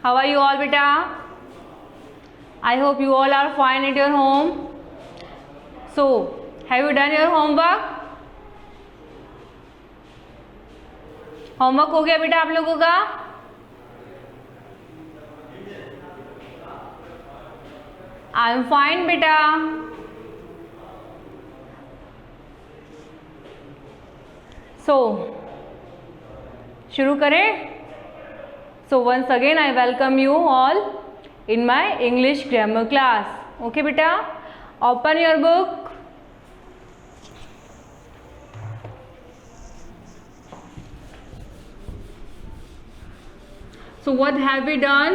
How are you all, beta? I hope you all are fine at your home. So, have you done your homework? Homework हो गया बेटा आप लोगों का? I am fine बेटा. सो शुरू करें. So once again I welcome you all in my English grammar class. Okay beta, open your book. So what have we done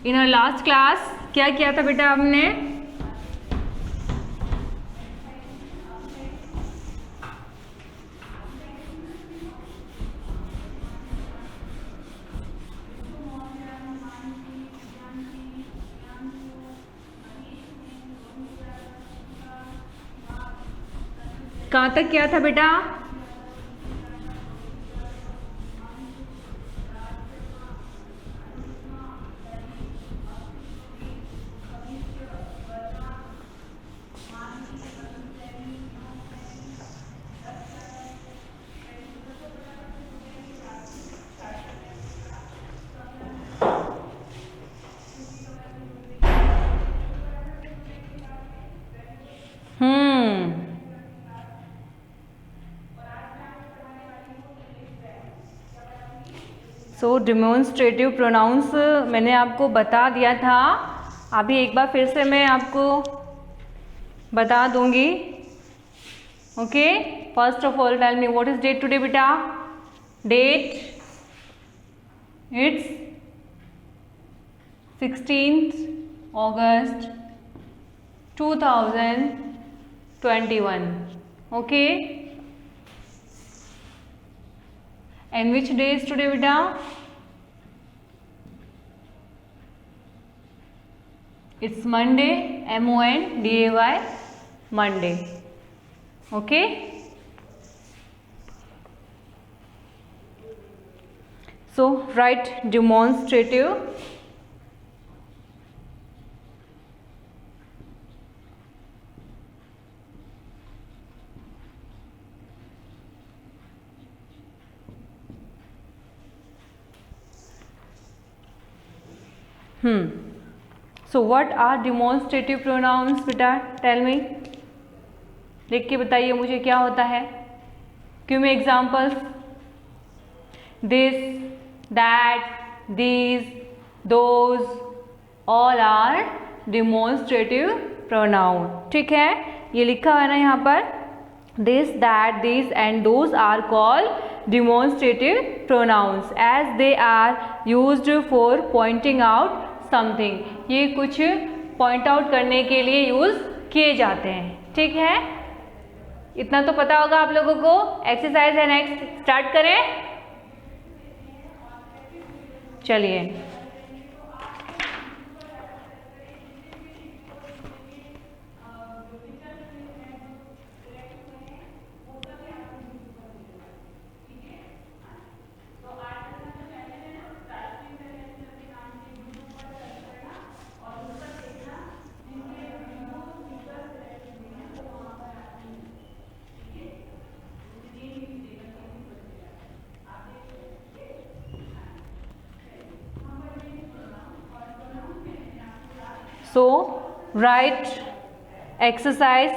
in our last class? क्या किया था बेटा हमने? कहाँ तक किया था बेटा? सो डिमॉन्स्ट्रेटिव प्रोनाउंस मैंने आपको बता दिया था. अभी एक बार फिर से मैं आपको बता दूंगी. Okay, first of all tell me what is date today बेटा? Date it's 16th August 2021. ओके, and which day is today beta? It's Monday, MONDAY, Monday. Okay, so write demonstrative. So what are demonstrative pronouns बेटा? Tell me. लिख के बताइए मुझे क्या होता है. Give me examples. This, that, these, those, all are demonstrative pronoun. ठीक है, ये लिखा हुआ है ना यहाँ पर. This, that, these and those are called demonstrative pronouns as they are used for pointing out something. ये कुछ पॉइंट आउट करने के लिए यूज किए जाते हैं. ठीक है, इतना तो पता होगा आप लोगों को. एक्सरसाइज है नेक्स्ट, स्टार्ट करें. चलिए, so write exercise,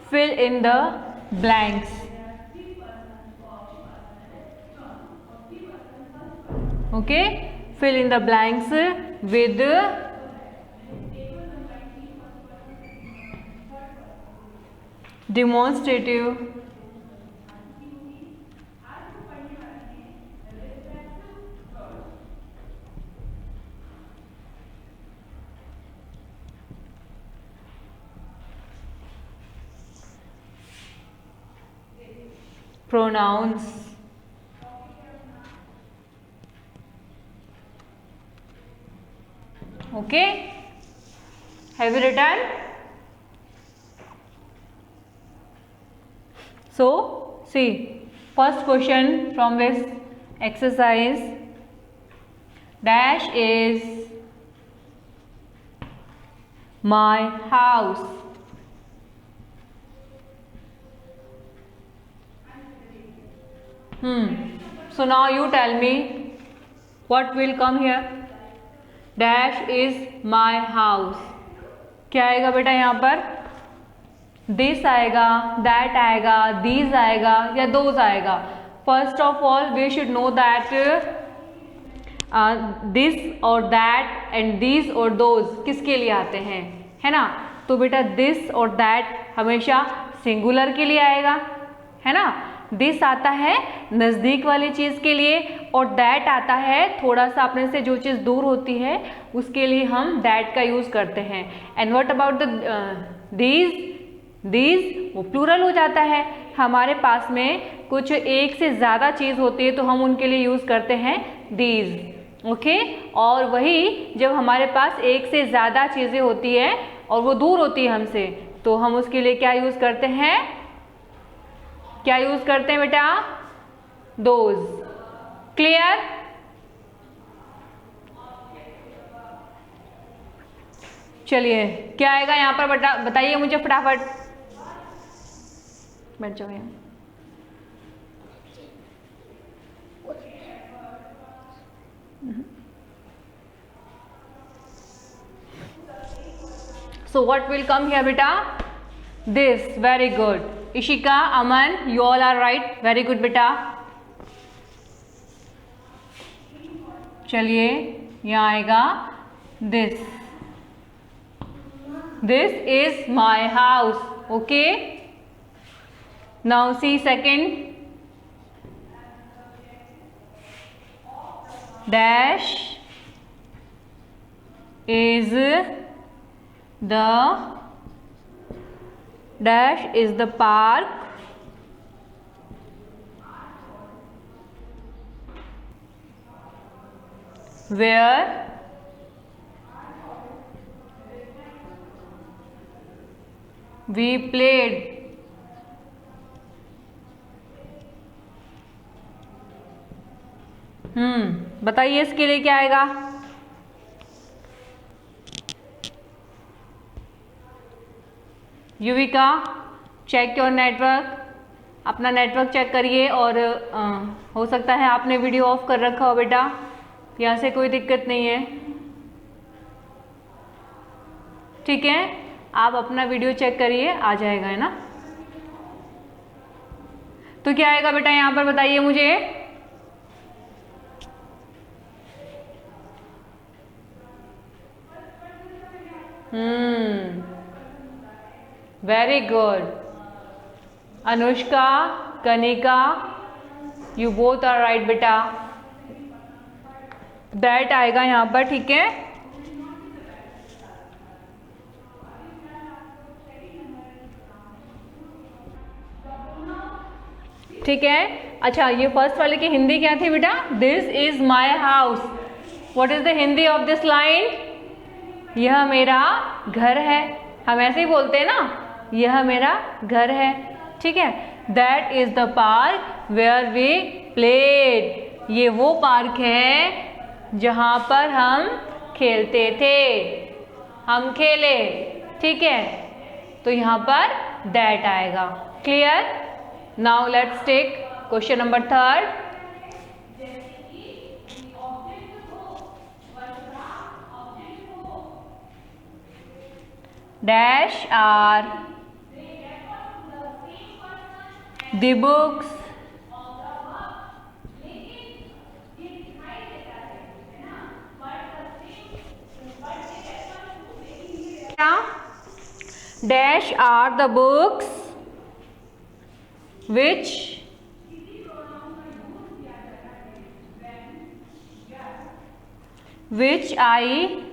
fill in the blanks. Okay, fill in the blanks with demonstrative pronouns. Okay, have you written? So see, first question from this exercise. Dash is my house. So now you tell me what will come here. Dash is my house. क्या आएगा बेटा यहाँ पर? This आएगा, that आएगा, these आएगा या those आएगा? First of all we should know that this और that and these और those किसके लिए आते हैं, है ना? तो बेटा this और that हमेशा सिंगुलर के लिए आएगा, है ना? दिस आता है नज़दीक वाली चीज़ के लिए और दैट आता है थोड़ा सा अपने से जो चीज़ दूर होती है उसके लिए हम दैट का यूज़ करते हैं। And what about the these वो प्लूरल हो जाता है। हमारे पास में कुछ एक से ज़्यादा चीज़ होती है तो हम उनके लिए यूज़ करते हैं दीज। ओके, और वही जब हमारे पास एक से ज़्यादा चीज़ें होती है और वो दूर होती है हमसे तो हम उसके लिए क्या यूज़ करते हैं? क्या यूज करते हैं बेटा? दोज। क्लियर? चलिए क्या आएगा यहाँ पर बताइए मुझे फटाफट। बैठ जाओ यहाँ। So what will come here बेटा? This. Very good. Ishika, Aman, you all are right. Very good बेटा। चलिए यहाँ आएगा this. This is my house. Okay. Now see second. Dash is the park where we played बताइए इसके लिए क्या आएगा? Yuvika, check your network. अपना नेटवर्क चेक करिए और हो सकता है आपने वीडियो ऑफ कर रखा हो बेटा, यहाँ से कोई दिक्कत नहीं है। ठीक है, आप अपना वीडियो चेक करिए, आ जाएगा, है ना? तो क्या आएगा बेटा यहाँ पर बताइए मुझे? Very good Anushka, Kanika, you both are right बेटा। दैट आएगा यहाँ पर, ठीक है? ठीक है। अच्छा, ये फर्स्ट वाले की हिंदी क्या थी बेटा? This is my house. What is the Hindi of this line? यह मेरा घर है। हम ऐसे ही बोलते हैं ना, यह मेरा घर है। ठीक है। That is the park where we played. ये वो पार्क है जहाँ पर हम खेलते थे, हम खेले। ठीक है, तो यहाँ पर दैट आएगा। Clear? Now let's take question number 3। Dash are the books dash are the books which I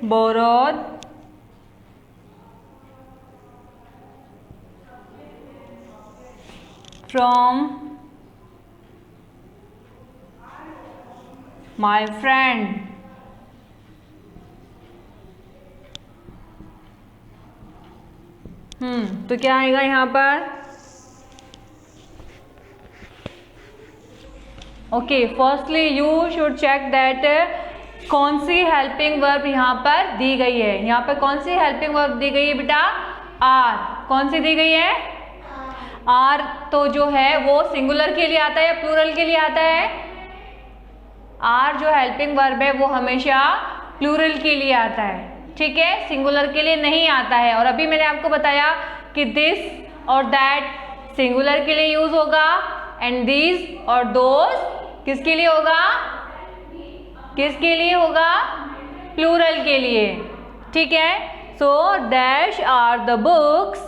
borrowed from my friend। तो क्या आएगा यहाँ पर? Okay, firstly you should check that कौन सी हेल्पिंग वर्ब यहाँ पर दी गई है। यहाँ पर कौन सी हेल्पिंग वर्ब दी गई है बेटा? आर। कौन सी दी गई है? आर। तो जो है वो सिंगुलर के लिए आता है या प्लूरल के लिए आता है? आर जो हेल्पिंग वर्ब है वो हमेशा प्लूरल के लिए आता है, ठीक है, सिंगुलर के लिए नहीं आता है। और अभी मैंने आपको बताया कि दिस और दैट सिंगुलर के लिए यूज होगा एंड दीज और दोज किसके लिए होगा? किसके लिए होगा? प्लूरल के लिए, ठीक है। So dash are the books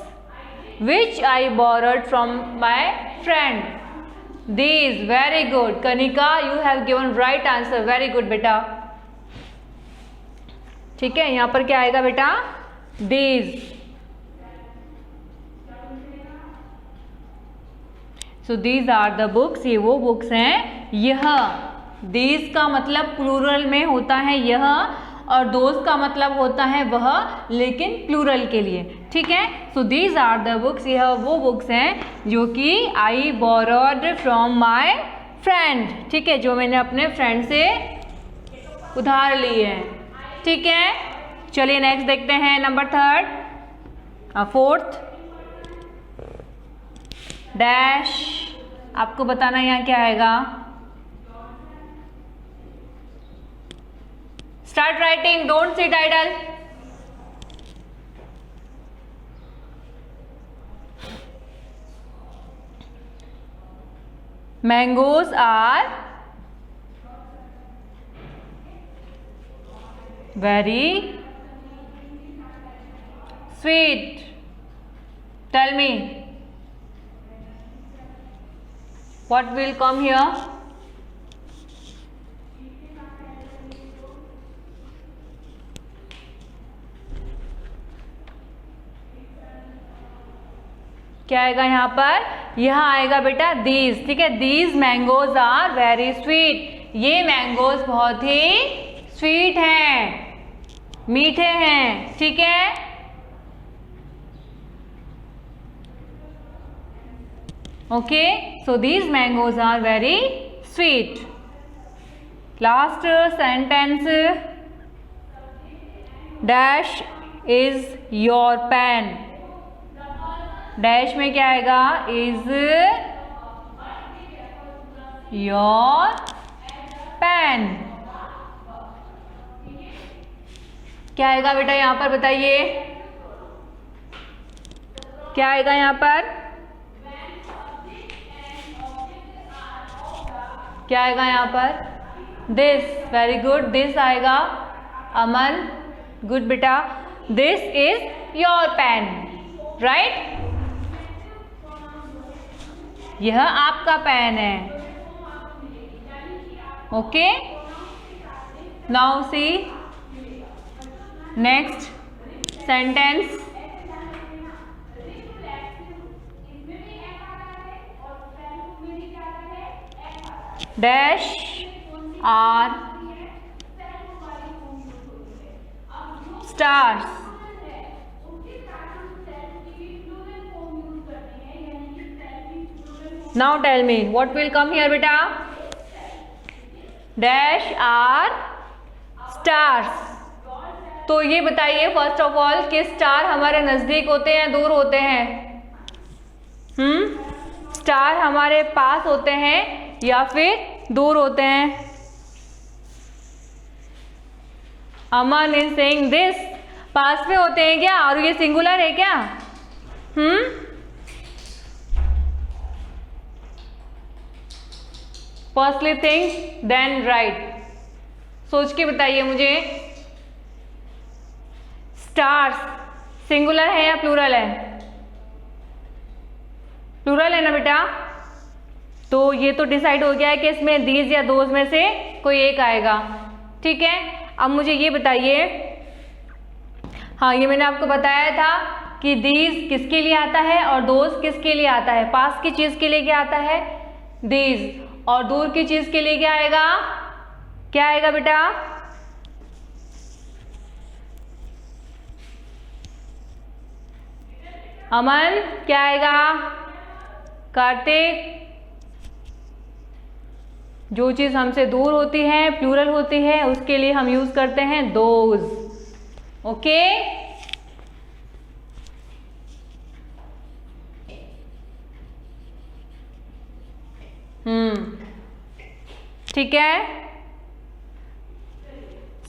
which I borrowed from my friend. These, very good. Kanika, you have given right answer. Very good बेटा, ठीक है। यहाँ पर क्या आएगा बेटा? These. So these are the books. ये वो बुक्स हैं। यह, these का मतलब प्लूरल में होता है यह, और दोज का मतलब होता है वह, लेकिन प्लूरल के लिए, ठीक है। So these are the books, यह वो बुक्स हैं जो कि I borrowed from my friend, ठीक है, जो मैंने अपने फ्रेंड से उधार ली है, ठीक है। चलिए नेक्स्ट देखते हैं, नंबर फोर्थ। डैश, आपको बताना यहाँ क्या आएगा। Start writing, don't sit idle. Mangoes are very sweet. Tell me, what will come here? क्या आएगा यहाँ पर? यहाँ आएगा बेटा दीज, ठीक है। These mangoes are very sweet. ये मैंगोज बहुत ही स्वीट हैं, मीठे हैं, ठीक है। Okay, so these mangoes are very sweet. Last sentence, dash is your pen. Dash में क्या आएगा? Is your pen. क्या आएगा बेटा यहाँ पर? बताइए क्या आएगा यहाँ पर? क्या आएगा यहाँ पर? दिस। वेरी गुड, दिस आएगा। अमन, गुड बेटा। This is your pen, right. यह आपका पेन है, okay. Now see next sentence. Dash are stars. Now tell me what will come here बेटा? Dash are stars. तो ये बताइए फर्स्ट ऑफ ऑल कि स्टार हमारे नजदीक होते हैं दूर होते हैं? स्टार हमारे पास होते हैं या फिर दूर होते हैं? अमन इज सेइंग दिस, पास में होते हैं क्या? और ये सिंगुलर है क्या? Firstly think then write. सोच के बताइए मुझे, स्टार्स सिंगुलर है या प्लूरल है? प्लूरल है ना बेटा। तो ये तो डिसाइड हो गया है कि इसमें दीज या दोज में से कोई एक आएगा, ठीक है। अब मुझे ये बताइए, हाँ ये मैंने आपको बताया था कि दीज किसके लिए आता है और दोज किसके लिए आता है। पास की चीज के लिए क्या आता है? दीज। और दूर की चीज के लिए क्या आएगा? क्या आएगा बेटा? अमन क्या आएगा? कार्तिक जो चीज़ हमसे दूर होती है, प्लूरल होती है, उसके लिए हम यूज करते हैं दोज। ओके, ठीक है।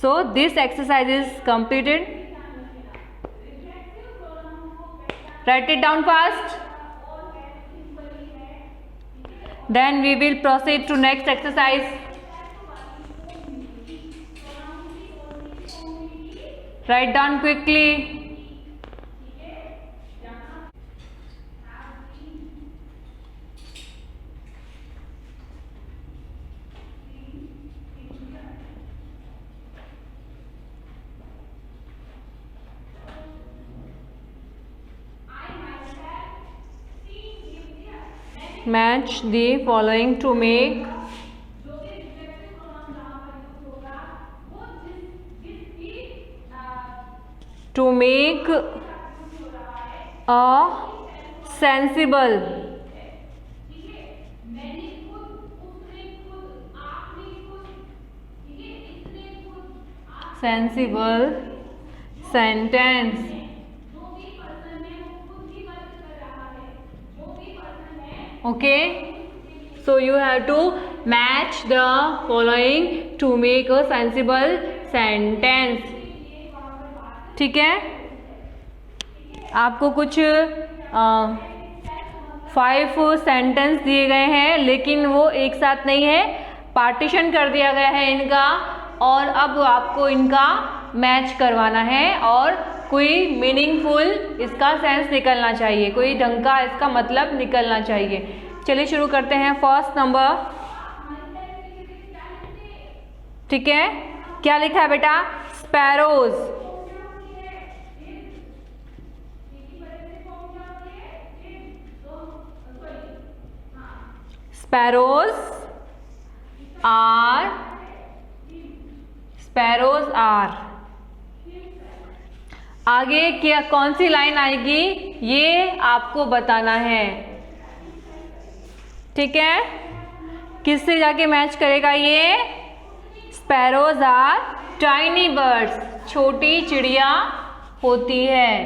So this exercise is completed. Write it down fast, then we will proceed to next exercise. Write down quickly. Match the following to make a sensible sentence. Okay, so you have to match the following to make a sensible sentence. ठीक है, आपको कुछ 5 sentence दिए गए हैं, लेकिन वो एक साथ नहीं है, पार्टीशन कर दिया गया है इनका, और अब आपको इनका मैच करवाना है और कोई मीनिंगफुल इसका सेंस निकलना चाहिए, कोई ढंग का इसका मतलब निकलना चाहिए। चलिए शुरू करते हैं। फर्स्ट नंबर, ठीक है, क्या लिखा है बेटा? स्पैरोज। Sparrows are. आगे क्या कौन सी लाइन आएगी ये आपको बताना है, ठीक है। किससे जाके मैच करेगा ये? स्पैरोज आर टाइनी बर्ड्स, छोटी चिड़िया होती है।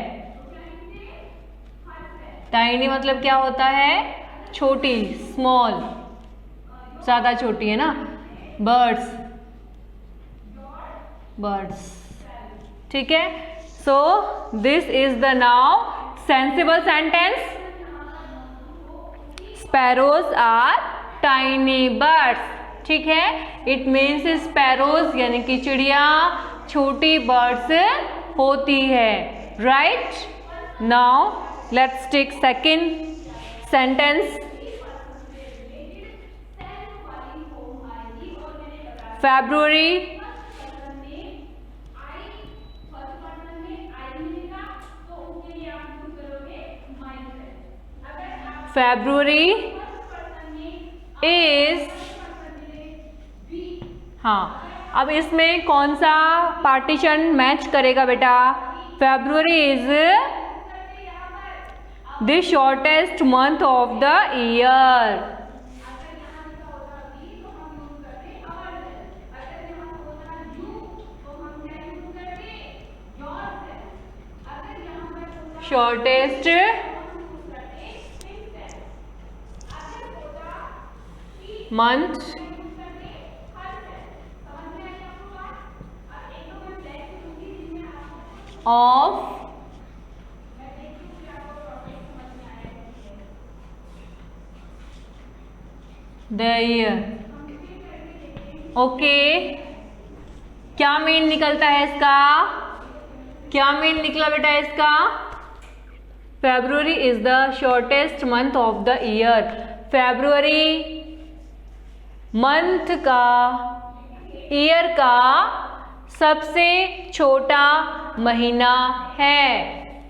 टाइनी मतलब क्या होता है? छोटी, स्मॉल, ज्यादा छोटी है ना। बर्ड्स, ठीक है। So this is the now sensible sentence. Sparrows are tiny birds, ठीक है। इट मीन्स स्पैरोज यानी कि चिड़िया छोटी बर्ड्स होती है, right. Now let's take second sentence. February, February is, हाँ, अब इसमें कौन सा पार्टीशन मैच करेगा बेटा? February is the shortest month of the year. Shortest month of the year. Okay, क्या मीन निकलता है इसका? क्या मीन निकला बेटा इसका? February is the shortest month of the year. February month का, ईयर का सबसे छोटा महीना है,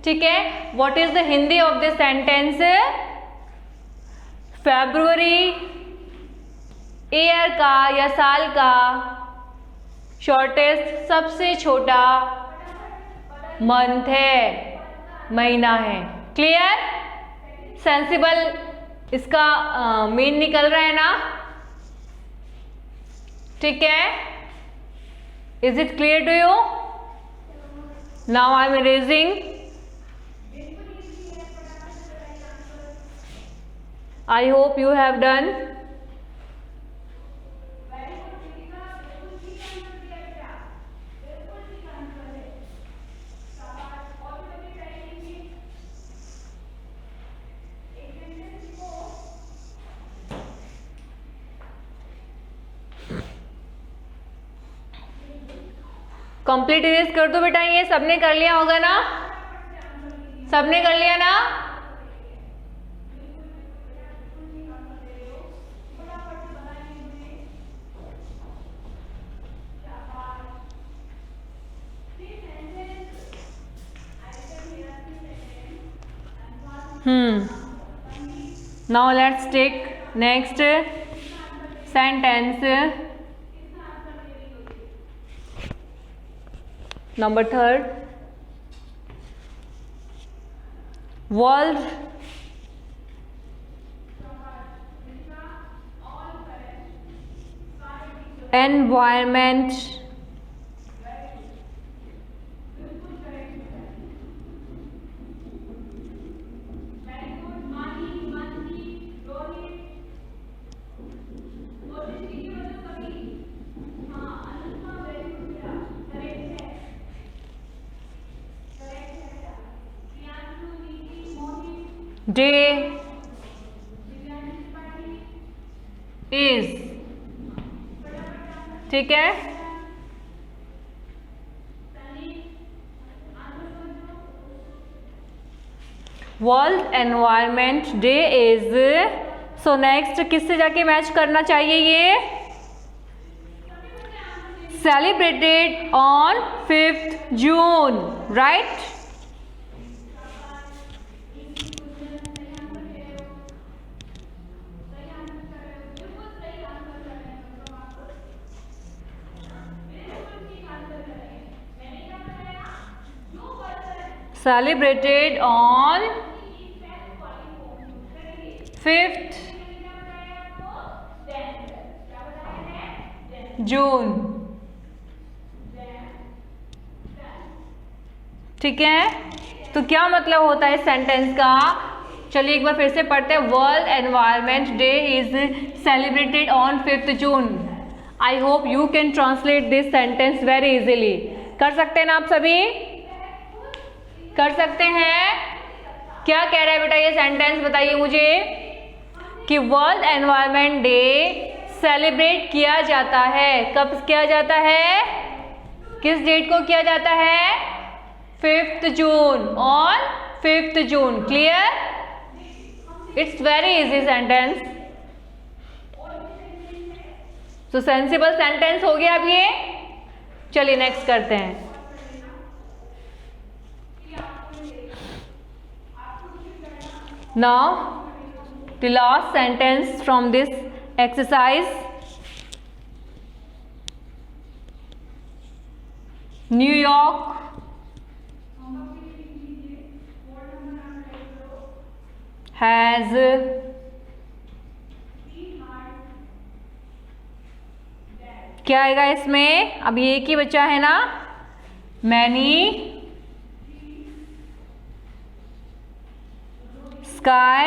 ठीक है। What is the Hindi of this sentence? February year का या साल का शॉर्टेस्ट सबसे छोटा मंथ है, महीना है। क्लियर? सेंसिबल इसका मीन निकल रहा है ना? ठीक है, is it clear to you? Now I am erasing. I hope you have done. Complete erase कर दो बेटा. ये सबने कर लिया होगा ना? सबने कर लिया ना? Now let's take next sentence. Number 3. World environment day is. ठीक है, world environment day is. So next किससे जाके मैच करना चाहिए? ये celebrated on 5th June, right? Celebrated on 5th जून. ठीक है, तो क्या मतलब होता है इस सेंटेंस का? चलिए एक बार फिर से पढ़ते हैं. World environment day is celebrated on 5th June. I hope you can translate this sentence very easily. कर सकते हैं ना आप सभी? कर सकते हैं? क्या कह रहा है बेटा ये सेंटेंस, बताइए मुझे. कि वर्ल्ड एनवायरमेंट डे सेलिब्रेट किया जाता है. कब किया जाता है? किस डेट को किया जाता है? 5th June. On 5th June. Clear? It's very easy sentence. तो सेंसिबल सेंटेंस हो गया अब ये. चलिए नेक्स्ट करते हैं. Now the last sentence from this exercise. New York has क्या आएगा इसमें? अब ये एक ही बच्चा है ना. many sky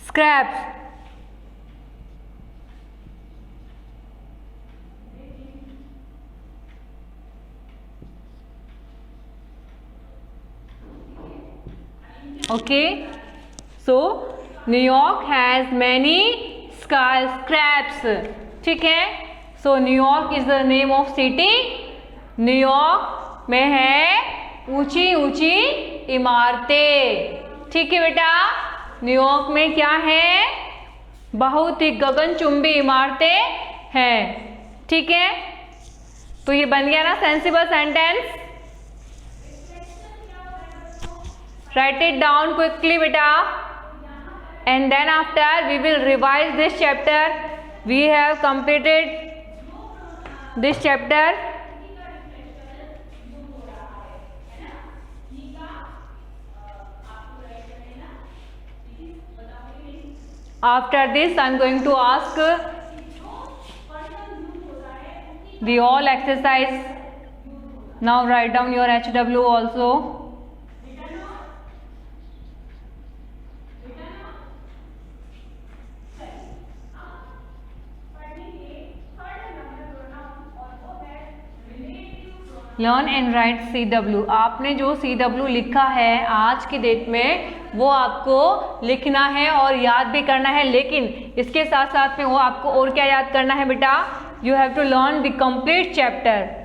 scraps. Okay, so New York has many skyscrapers. ठीक है, सो New York is the name of city. New York में है ऊंची ऊंची इमारतें. ठीक है बेटा, न्यूयॉर्क में क्या है? बहुत ही गगनचुंबी इमारतें हैं. ठीक है, तो ये बन गया ना sensible sentence. Write it down quickly बेटा, and then after we will revise this chapter. We have completed this chapter. After this, I'm going to ask the all exercise. Now write down your HW also. Learn and right CW. आपने जो CW लिखा है आज की date में वो आपको लिखना है और याद भी करना है, लेकिन इसके साथ साथ में वो आपको और क्या याद करना है बेटा? You have to learn the complete chapter.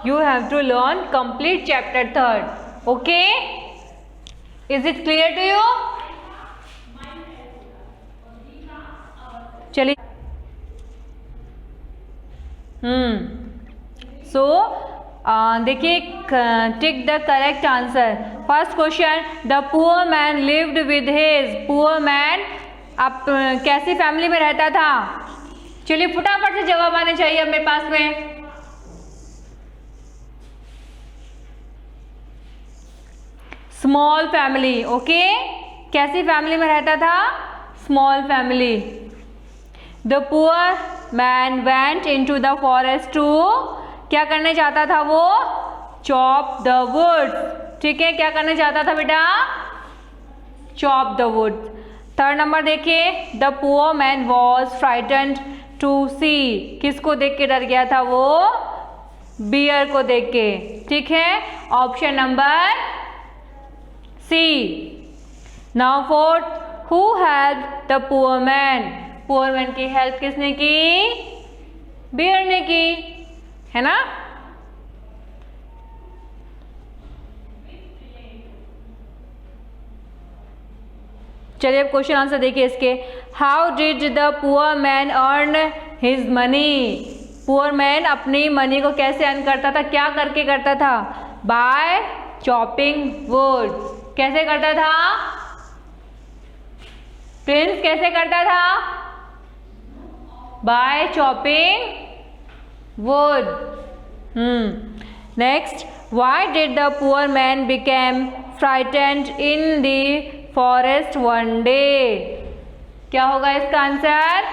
You have to learn complete chapter 3rd. Okay? Is it clear to you? चलिए. So देखिए, tick the correct answer. First question, the poor man lived with his. Poor man अब कैसी family में रहता था? चलिए फटाफट से जवाब आने चाहिए अब मेरे पास में. Small family. ओके, कैसी फैमिली में रहता था? Small family. The poor man went into the forest to, क्या करने चाहता था वो? Chop the woods. ठीक है, क्या करने चाहता था बेटा? Chop the woods. Third number देखिए, the poor man was frightened to see. किसको देख के डर गया था वो? बियर को देख के. ठीक है, option number C. Now fourth, who helped the poor man? Poor man की हेल्प किसने की? बियर ने की, है ना? चलिए अब क्वेश्चन आंसर देखिए इसके. How did the poor man earn his money? Poor man अपनी मनी को कैसे अर्न करता था? क्या करके करता था? By chopping wood. कैसे करता था? प्रिंस कैसे करता था? By chopping wood. Next, why did the poor man became frightened in the forest one day? क्या होगा इसका answer?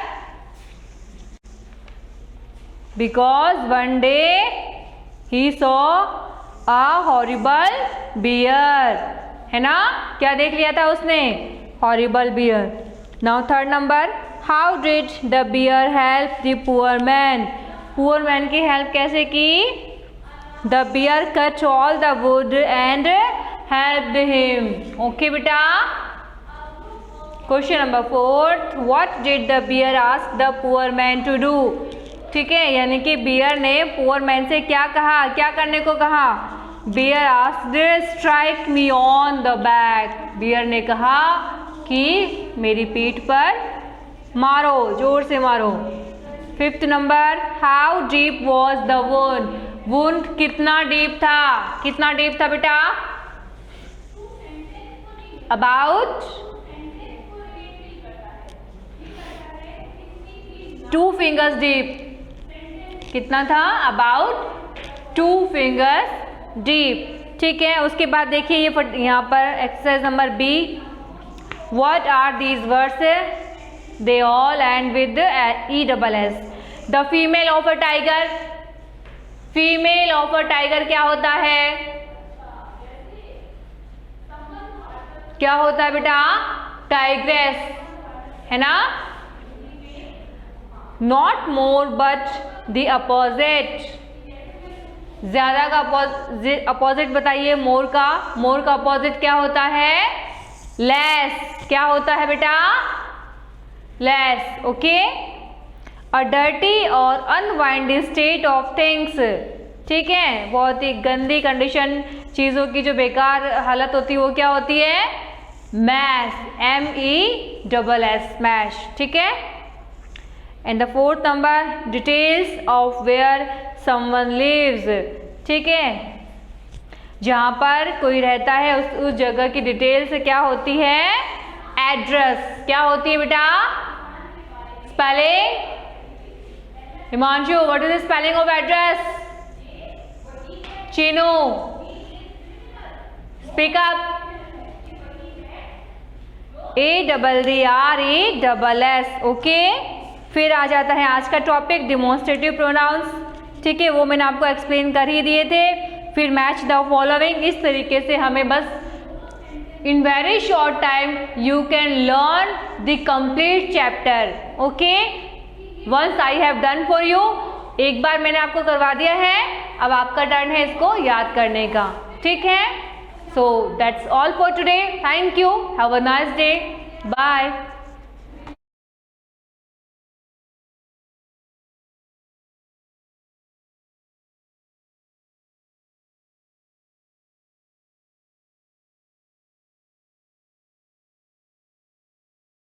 Because one day he saw a horrible bear. है ना? क्या देख लिया था उसने? Horrible bear. Now third number, how did the bear help the poor man? Poor man की हेल्प कैसे की? The bear cut all the wood and helped him. Okay बेटा. Question number fourth, what did the bear ask the poor man to do? ठीक है, यानी कि beer ने poor man से क्या कहा? क्या करने को कहा? Bear asked strike me on the back. Bear ने कहा कि मेरी पीठ पर मारो, जोर से मारो. Fifth number, how deep was the wound? Wound कितना डीप था? कितना डीप था बेटा? About 2 fingers deep. कितना था? About 2 fingers deep. ठीक है, उसके बाद देखिए ये यहाँ पर exercise number B. What are these words? They all end with ESS. The female of a tiger. Female of a tiger क्या होता है? क्या होता है बेटा? टाइग्रेस, है ना? Not more but the opposite. ज्यादा का अपोजिट बताइए. मोर का. मोर का अपोजिट क्या होता है? लेस. क्या होता है बेटा? लेस. ओके. अ डर्टी और अनवाइंडी स्टेट ऑफ थिंग्स. ठीक है, बहुत ही गंदी कंडीशन, चीज़ों की जो बेकार हालत होती है वो क्या होती है? मैश. MESS. मैश. ठीक है. And the fourth number, details of where someone lives. ठीक है, जहाँ पर कोई रहता है उस जगह की डिटेल से क्या होती है? एड्रेस। क्या होती है बेटा? Spelling. Himanshu, what is the spelling of address? Chinu, speak up. ADDRESS। Okay, फिर आ जाता है आज का टॉपिक डिमॉन्स्ट्रेटिव प्रोनाउंस। ठीक है, वो मैंने आपको एक्सप्लेन कर ही दिए थे। फिर मैच द फॉलोइंग। इस तरीके से हमें बस in very short time you can learn the complete chapter. Okay, once I have done for you. एक बार मैंने आपको करवा दिया है, अब आपका टर्न है इसको याद करने का। ठीक है, so that's all for today. Thank you, have a nice day, bye.